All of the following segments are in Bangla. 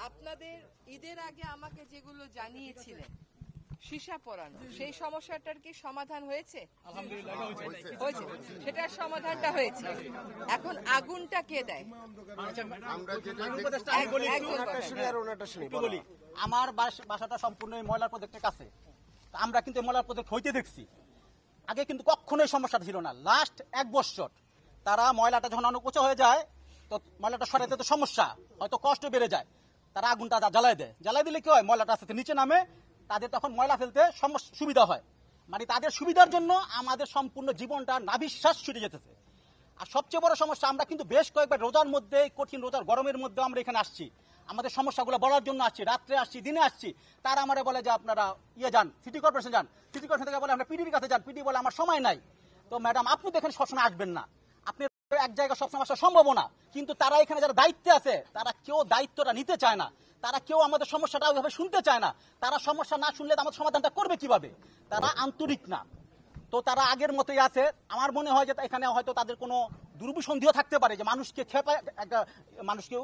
আপনাদের ঈদের আগে আমাকে যেগুলো জানিয়েছিলেন সীসা পরানো, সেই সমস্যাটার কি সমাধান হয়েছে? আলহামদুলিল্লাহ হয়েছে, সেটার সমাধানটা হয়েছে। এখন আগুনটা কে দেয়? আমার বাসাটা সম্পূর্ণ ময়লার প্রজেক্টের কাছে। আমরা কিন্তু ময়লার প্রজেক্ট হইতে দেখছি, আগে কিন্তু কখনোই সমস্যাটা ছিল না। লাস্ট 1 বছর তারা ময়লাটা যখন অনেক উঁচু হয়ে যায়, তো ময়লাটা সরাইতে তো সমস্যা, হয়তো কষ্ট বেড়ে যায়, তারা আগুনটা জ্বালাই দেয়। জ্বালাই দিলে কি হয়, ময়লাটা আস্তে নিচে নামে, তাদের তখন ময়লা ফেলতে সুবিধা হয়। মানে তাদের সুবিধার জন্য আমাদের সম্পূর্ণ জীবনটা নাভিশ্বাস ছুটে যেতেছে। আর সবচেয়ে বড় সমস্যা, আমরা কিন্তু বেশ কয়েকবার রোজার মধ্যে, কঠিন রোজার গরমের মধ্যে আমরা এখানে আসছি, আমাদের সমস্যাগুলো বলার জন্য আসছি, রাত্রে আসছি, দিনে আসছি। তারা আমারে বলে যে আপনারা যান, সিটি কর্পোরেশন যান। সিটি কর্পোরেশন থেকে বলে আমরা পিডির কাছে যান, পিডি বলে আমার সময় নাই। তো ম্যাডাম, আপনি তো এখানে সবসময় আসবেন না, আপনি এক জায়গায় সবসময় আসা সম্ভব না। কিন্তু তারা এখানে যারা দায়িত্বে আছে, তারা কেউ দায়িত্বটা নিতে চায় না, তারা কেউ আমাদের সমস্যাটা ওইভাবে শুনতে চায় না। তারা সমস্যা না শুনলে আমাদের সমাধানটা করবে কিভাবে? তারা আন্তরিক না। তো তারা আগের মতোই আছে। আমার মনে হয় যে এখানে হয়তো তাদের কোনো দুর্বিসন্ধিও থাকতে পারে, যে মানুষকে মানুষকে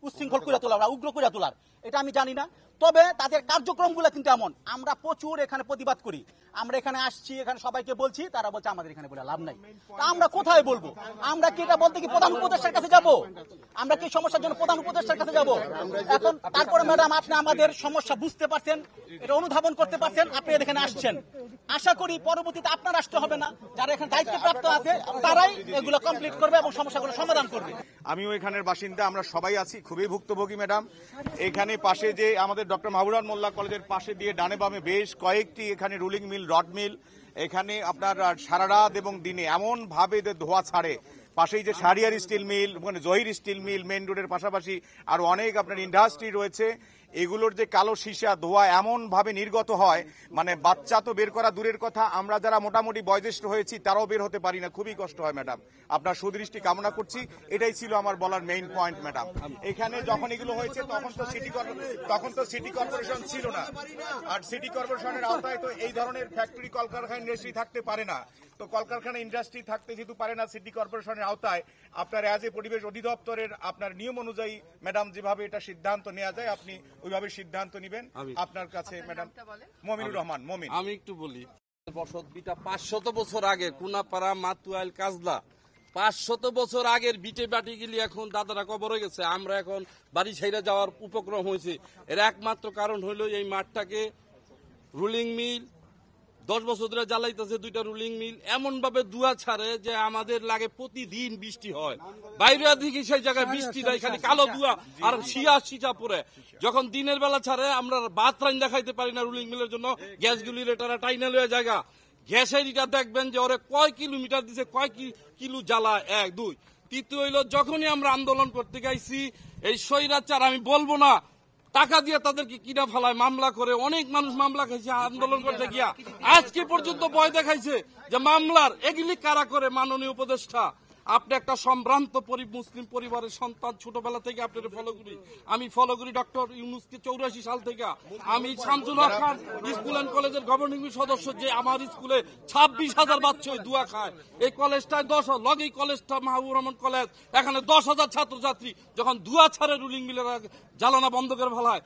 উচ্ছৃঙ্খল করে তোলার, উগ্র করে তোলার, এটা আমি জানি না। তবে তাদের কার্যক্রমগুলো কিন্তু এমন, আমরা প্রচুর এখানে প্রতিবাদ করি, আমরা এখানে আসছি, এখানে সবাইকে বলছি, তারা বলছে আমাদের এখানে বলে লাভ নাই। আমরা কোথায় বলবো? আমরা কি এটা বলতে কি প্রধান উপদেষ্টার কাছে যাব? আমরা কি সমস্যার জন্য প্রধান উপদেষ্টার কাছে যাব? এখন তারপরে ম্যাডাম, আপনি আমাদের সমস্যা বুঝতে পারছেন, এটা অনুধাবন করতে পারছেন, আপনি এখানে আসছেন। আশা করি পরবর্তীতে আপনার আসতে হবে না, যারা এখানে দায়িত্বপ্রাপ্ত আছে তারাই এগুলো কমপ্লিট করবে এবং সমস্যাগুলো সমাধান করবে। আমিও এখানের বাসিন্দা, আমরা সবাই আছি খুবই ভুক্তভোগী ম্যাডাম। এখানে পাশে যে আমাদের ডক্টর মাহবুবুর মোল্লা কলেজের পাশে দিয়ে ডানে বামে বেশ কয়েকটি এখানে রুলিং মিল, রড মিল, এখানে আপনার সারা রাত এবং দিনে এমন ভাবে ধোঁয়া ছাড়ে। পাশেই যে শাহরিয়ার স্টিল মিল, মানে জহির স্টিল মিল, মেইন রোডের পাশাপাশি আরো অনেক আপনার ইন্ডাস্ট্রি রয়েছে, এগুলোর যে কালো সীসা ধোঁয়া এমন ভাবে নির্গত হয়, মানে বাচ্চা তো বের করা দূরের কথা, আমরা যারা মোটামুটি বয়োজ্যেষ্ট হয়েছি তারাও বের হতে পারি না, খুবই কষ্ট হয় ম্যাডাম। আপনার সুদৃষ্টি কামনা করছি, এটাই ছিল আমার বলার মেইন পয়েন্ট ম্যাডাম। এখানে যখন এগুলো হয়েছে তখন তো সিটি কর্পোরেশন ছিল না, আর সিটি কর্পোরেশনের আওতায় তো এই ধরনের ফ্যাক্টরি, কলকারখানা, ইন্ডাস্ট্রি থাকতে পারে না। তো কলকারখানা, ইন্ডাস্ট্রি থাকতে যেহেতু পারে না, সিটি কর্পোরেশনের আওতায় আপনার অ্যাজ এ পরিবেশ অধিদপ্তরের আপনার নিয়ম অনুযায়ী ম্যাডাম যেভাবে এটা সিদ্ধান্ত নেওয়া যায়, আপনি ওইভাবে সিদ্ধান্ত নেবেন। আপনার কাছে ম্যাডাম মমিনুর রহমান মমিন। আমি একটু বলি, বসতভিটা 500 বছর আগে, কুনাপাড়া, মাতুয়াইল, কাজলা, 500 বছর আগের বিটে বাটি গেলি এখন দাদারা কবর হয়ে গেছে, আমরা এখন বাড়ি ছেড়ে যাওয়ার উপক্রম হয়েছে। এর একমাত্র কারণ হইল এই মাঠটাকে রুলিং মিল 10 বছর ধরে জ্বালাইতেছে, 2টা রুলিং মিল এমন ভাবে ধোঁয়া ছাড়ে যে আমাদের লাগে প্রতিদিন বৃষ্টি হয়, বাইরে দিকে সেই জায়গায় বৃষ্টি নাই, খালি কালো ধোঁয়া আর সিচা পরে। যখন দিনের বেলা ছাড়ে আমরা ভাত রান্না খাইতে পারি না রুলিং মিলের জন্য, গ্যাসগুলির এটা টাইনা লয়ে জায়গা। গ্যাসের এটা দেখবেন যে ওরে কয় কিলোমিটার দিছে, কয় কিলো জ্বালা, 1 2। তৃতীয় হইল, যখনই আমরা আন্দোলন করতে গাইছি, এই স্বৈরাচার আমি বলবো না, টাকা দিয়ে তাদেরকে কিনা ফেলায়, মামলা করে, অনেক মানুষ মামলা খাইছে আন্দোলন করতে গিয়া, আজকে পর্যন্ত ভয় দেখাইছে যে মামলার এগুলি কারা করে। মাননীয় উপদেষ্টা, আপনি একটা সম্ভ্রান্ত মুসলিম পরিবারের সন্তান, ছোটবেলা থেকে আপনার ফলো করি, আমি ফলো করি ডক্টর ইউনূসকে 84 সাল থেকে। আমি শামসুল হক খান স্কুল অ্যান্ড কলেজের গভর্নিং সদস্য, যে আমার স্কুলে 26,000 বাচ্চা ধোঁয়া খায়। এই কলেজটায় 10 লগ, এই কলেজটা মাহবুবুর রহমান কলেজ, এখানে 10,000 ছাত্রছাত্রী যখন ধোঁয়া ছাড়ে রুলিং মিলের জ্বালানা বন্ধ করে ফেলায়,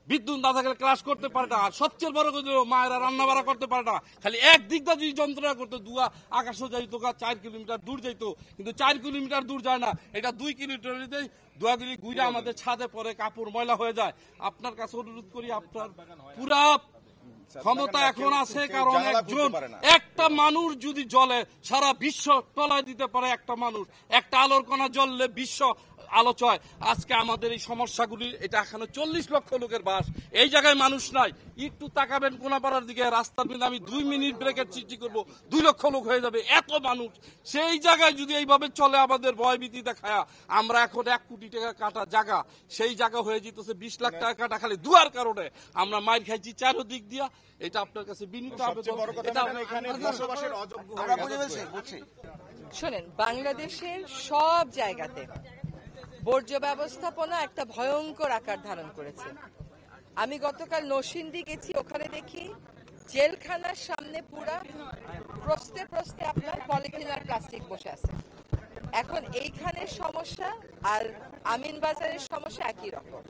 বিদ্যুৎ না থাকলে ক্লাস করতে পারে না। আর সবচেয়ে বড় কথা, মায়েরা রান্না বাড়া করতে পারে না, খালি একদিক দিয়ে যদি যন্ত্রণা করতো, ধোঁয়া আকাশও যাইতো, 4 কিলোমিটার দূর যাইতো, কিন্তু 4 কিলোমিটার দূর যায় না, এটা 2 কিলোমিটার ধোঁয়াগুলি ঘুরে আমাদের ছাদে পরে, কাপড় ময়লা হয়ে যায়। আপনার কাছে অনুরোধ করি, আপনার পুরা ক্ষমতা এখন আছে, কারণ একটা মানুষ যদি জ্বলে সারা বিশ্ব টলায় দিতে পারে। একটা মানুষ, একটা আলোর কণা জ্বললে বিশ্ব আলোচনায়। আজকে আমাদের এই সমস্যাগুলি, এটা এখানে 40 লক্ষ লোকের বাস, এই জায়গায় মানুষ নাই। একটু তাকাবেন কোনাপাড়ার দিকে, রাস্তার দিকে আমি 2 মিনিট ব্রেকের সৃষ্টি করবো, 2 লক্ষ লোক হয়ে যাবে, এত মানুষ। সেই জায়গায় যদি এইভাবে চলে, আমাদের ভয়ভীতি দেখায়, আমরা এখন 1 কোটি টাকা কাটা জায়গা, সেই জায়গা হয়ে যেতেছে 20 লাখ টাকা কাটা, খালি দুয়ার কারণে আমরা মাইর খাইছি চারদিক দিয়া। এটা আপনার কাছে বিনীত আবেদন। শোনেন, বাংলাদেশের সব জায়গাতে বর্জ্য ব্যবস্থাপনা একটা ভয়ঙ্কর আকার ধারণ করেছে। আমি গতকাল নরসিংদী গেছি, ওখানে দেখি জেলখানার সামনে পুরা প্রস্তে প্রস্তে আপনার পলিথিন আর প্লাস্টিক বসে আছে। এখন এইখানের সমস্যা আর আমিনবাজারের সমস্যা একই রকম।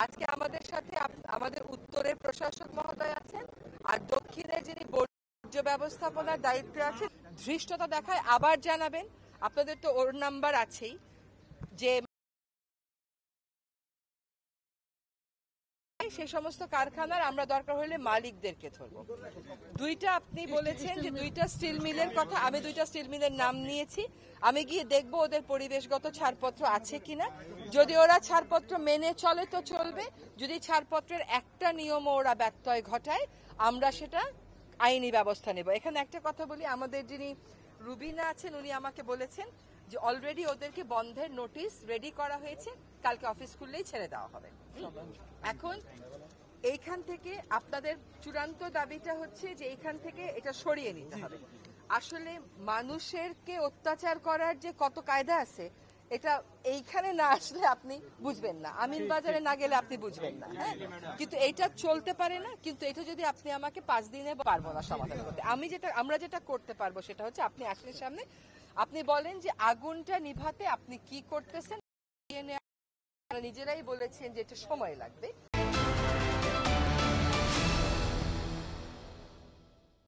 আজকে আমাদের সাথে আমাদের উত্তরের প্রশাসক মহোদয় আছেন, আর দক্ষিণের যিনি বর্জ্য ব্যবস্থাপনার দায়িত্বে আছেন, ধৃষ্টতা দেখায় আবার জানাবেন। আপনাদের তো ওর নাম্বার আছেই, যে সেই সমস্ত কারখানার আমরা দরকার হলে মালিকদেরকে ধরবো। দুইটা আপনি বলেছেন যে দুইটা স্টিল মিলের কথা, আমি দুইটা স্টিল মিলের নাম নিয়েছি। আমি গিয়ে দেখবো ওদের পরিবেশগত ছাড়পত্র আছে কিনা। যদি ওরা ছাড়পত্র মেনে চলে তো চলবে, যদি ছাড়পত্রের একটা নিয়ম ওরা ব্যত্যয় ঘটায় আমরা সেটা আইনি ব্যবস্থা নেব। এখানে একটা কথা বলি, আমাদের যিনি রুবিনা আছেন উনি আমাকে বলেছেন যে অলরেডি ওদেরকে বন্ধের নোটিশ রেডি করা হয়েছে, কালকে অফিস খুললেই ছেড়ে দেওয়া হবে। এখন এইখান থেকে আপনাদের চূড়ান্ত দাবিটা হচ্ছে যে এইখান থেকে এটা সরিয়ে নিতে হবে। আসলে মানুষেরকে অত্যাচার করার যে কত কায়দা আছে এটা এইখানে না আসলে আপনি বুঝবেন না, আমিনবাজারে না গেলে আপনি বুঝবেন না। হ্যাঁ, কিন্তু এটা চলতে পারে না। কিন্তু এটা যদি আপনি আমাকে 5 দিনে পারবো না সমাধান করতে। আমরা যেটা করতে পারবো সেটা হচ্ছে আপনি আসলে সামনে আপনি বলেন যে আগুনটা নিভাতে আপনি কি করতেছেন, নিজেরাই বলেছেন যে এটা সময় লাগবে।